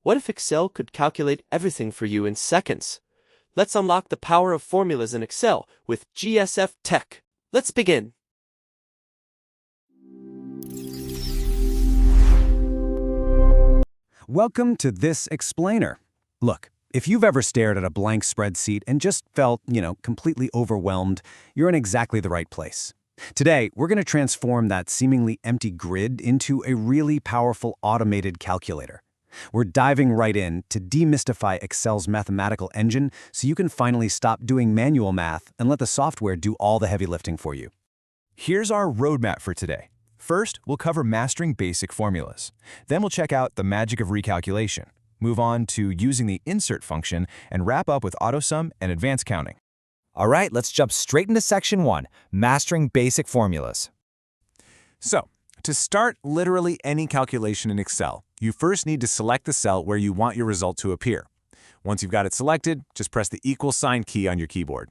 What if Excel could calculate everything for you in seconds? Let's unlock the power of formulas in Excel with GSF Tech. Let's begin. Welcome to this explainer. Look, if you've ever stared at a blank spreadsheet and just felt, completely overwhelmed, you're in exactly the right place. Today, we're going to transform that seemingly empty grid into a really powerful automated calculator. We're diving right in to demystify Excel's mathematical engine so you can finally stop doing manual math and let the software do all the heavy lifting for you. Here's our roadmap for today. First, we'll cover mastering basic formulas. Then we'll check out the magic of recalculation, move on to using the insert function, and wrap up with AutoSum and advanced counting. All right, let's jump straight into section 1, mastering basic formulas. So, to start literally any calculation in Excel, you first need to select the cell where you want your result to appear. Once you've got it selected, just press the =sign key on your keyboard.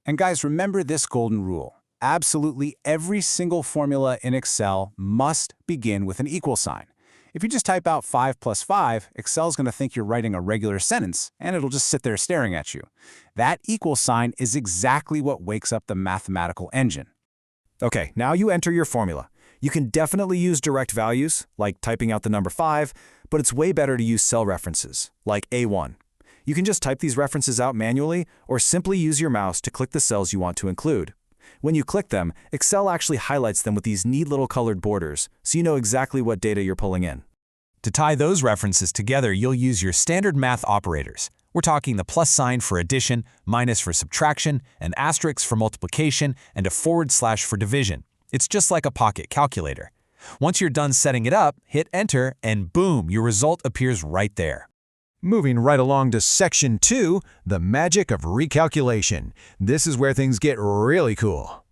And guys, remember this golden rule. Absolutely every single formula in Excel must begin with an equal sign. If you just type out 5 plus 5, Excel's going to think you're writing a regular sentence, and it'll just sit there staring at you. That equal sign is exactly what wakes up the mathematical engine. Okay, now you enter your formula. You can definitely use direct values, like typing out the number 5, but it's way better to use cell references, like A1. You can just type these references out manually, or simply use your mouse to click the cells you want to include. When you click them, Excel actually highlights them with these neat little colored borders, so you know exactly what data you're pulling in. To tie those references together, you'll use your standard math operators. We're talking the plus sign for addition, minus for subtraction, an asterisk for multiplication, and a / for division. It's just like a pocket calculator. Once you're done setting it up, hit Enter, and boom, your result appears right there. Moving right along to section 2, the magic of recalculation. This is where things get really cool.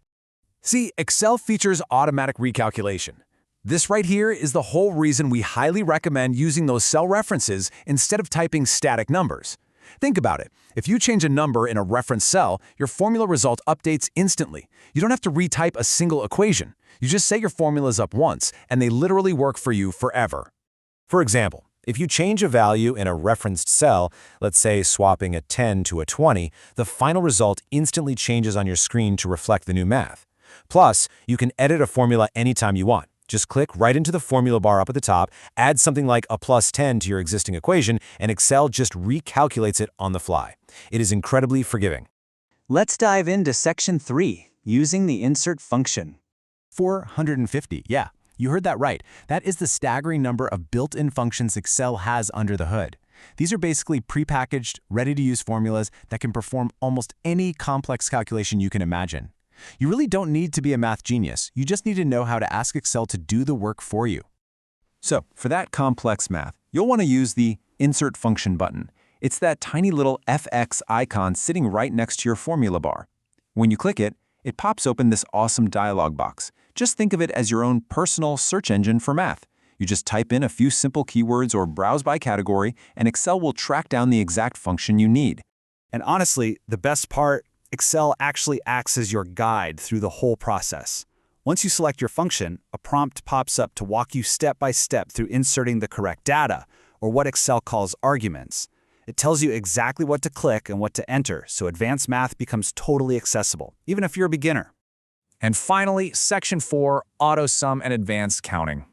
See, Excel features automatic recalculation. This right here is the whole reason we highly recommend using those cell references instead of typing static numbers. Think about it. If you change a number in a reference cell, your formula result updates instantly. You don't have to retype a single equation. You just set your formulas up once, and they literally work for you forever. For example, if you change a value in a referenced cell, let's say swapping a 10 to a 20, the final result instantly changes on your screen to reflect the new math. Plus, you can edit a formula anytime you want. Just click right into the formula bar up at the top, add something like a +10 to your existing equation, and Excel just recalculates it on the fly. It is incredibly forgiving. Let's dive into section 3, using the insert function. 450, yeah. You heard that right. That is the staggering number of built-in functions Excel has under the hood. These are basically prepackaged, ready-to-use formulas that can perform almost any complex calculation you can imagine. You really don't need to be a math genius. You just need to know how to ask Excel to do the work for you. So, for that complex math, you'll want to use the Insert Function button. It's that tiny little FX icon sitting right next to your formula bar. When you click it, it pops open this awesome dialog box. Just think of it as your own personal search engine for math. You just type in a few simple keywords or browse by category, and Excel will track down the exact function you need. And honestly, the best part, Excel actually acts as your guide through the whole process. Once you select your function, a prompt pops up to walk you step by step through inserting the correct data, or what Excel calls arguments. It tells you exactly what to click and what to enter, so advanced math becomes totally accessible, even if you're a beginner. And finally, section 4, AutoSum and advanced counting.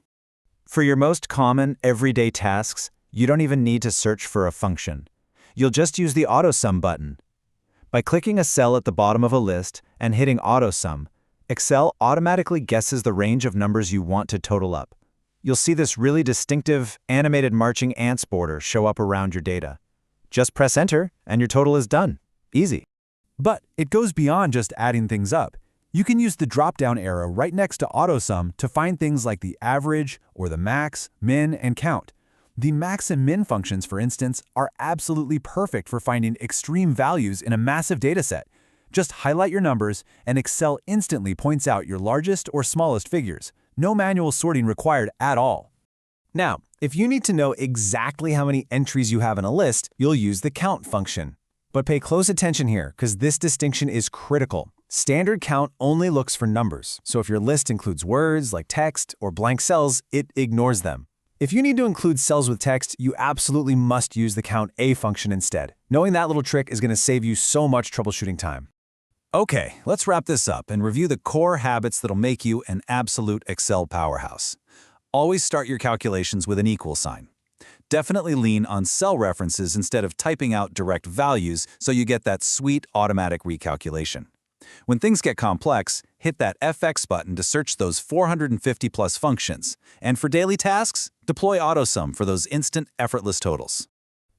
For your most common, everyday tasks, you don't even need to search for a function. You'll just use the AutoSum button. By clicking a cell at the bottom of a list and hitting AutoSum, Excel automatically guesses the range of numbers you want to total up. You'll see this really distinctive, animated marching ants border show up around your data. Just press Enter, and your total is done. Easy. But it goes beyond just adding things up. You can use the drop-down arrow right next to AutoSum to find things like the average or the max, min, and count. The max and min functions, for instance, are absolutely perfect for finding extreme values in a massive dataset. Just highlight your numbers, and Excel instantly points out your largest or smallest figures. No manual sorting required at all. Now, if you need to know exactly how many entries you have in a list, you'll use the count function. But pay close attention here, because this distinction is critical. Standard count only looks for numbers, so if your list includes words like text or blank cells, it ignores them. If you need to include cells with text, you absolutely must use the count A function instead. Knowing that little trick is going to save you so much troubleshooting time. Okay, let's wrap this up and review the core habits that'll make you an absolute Excel powerhouse. Always start your calculations with an equal sign. Definitely lean on cell references instead of typing out direct values so you get that sweet automatic recalculation. When things get complex, hit that FX button to search those 450 plus functions. And for daily tasks, deploy AutoSum for those instant, effortless totals.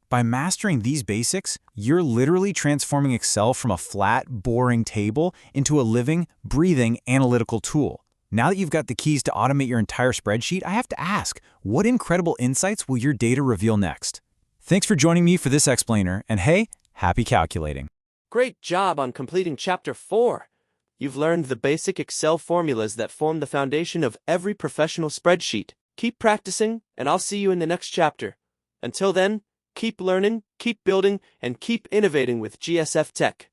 By mastering these basics, you're literally transforming Excel from a flat, boring table into a living, breathing analytical tool. Now that you've got the keys to automate your entire spreadsheet, I have to ask, what incredible insights will your data reveal next? Thanks for joining me for this explainer, and hey, happy calculating. Great job on completing Chapter 4. You've learned the basic Excel formulas that form the foundation of every professional spreadsheet. Keep practicing, and I'll see you in the next chapter. Until then, keep learning, keep building, and keep innovating with GSF Tech.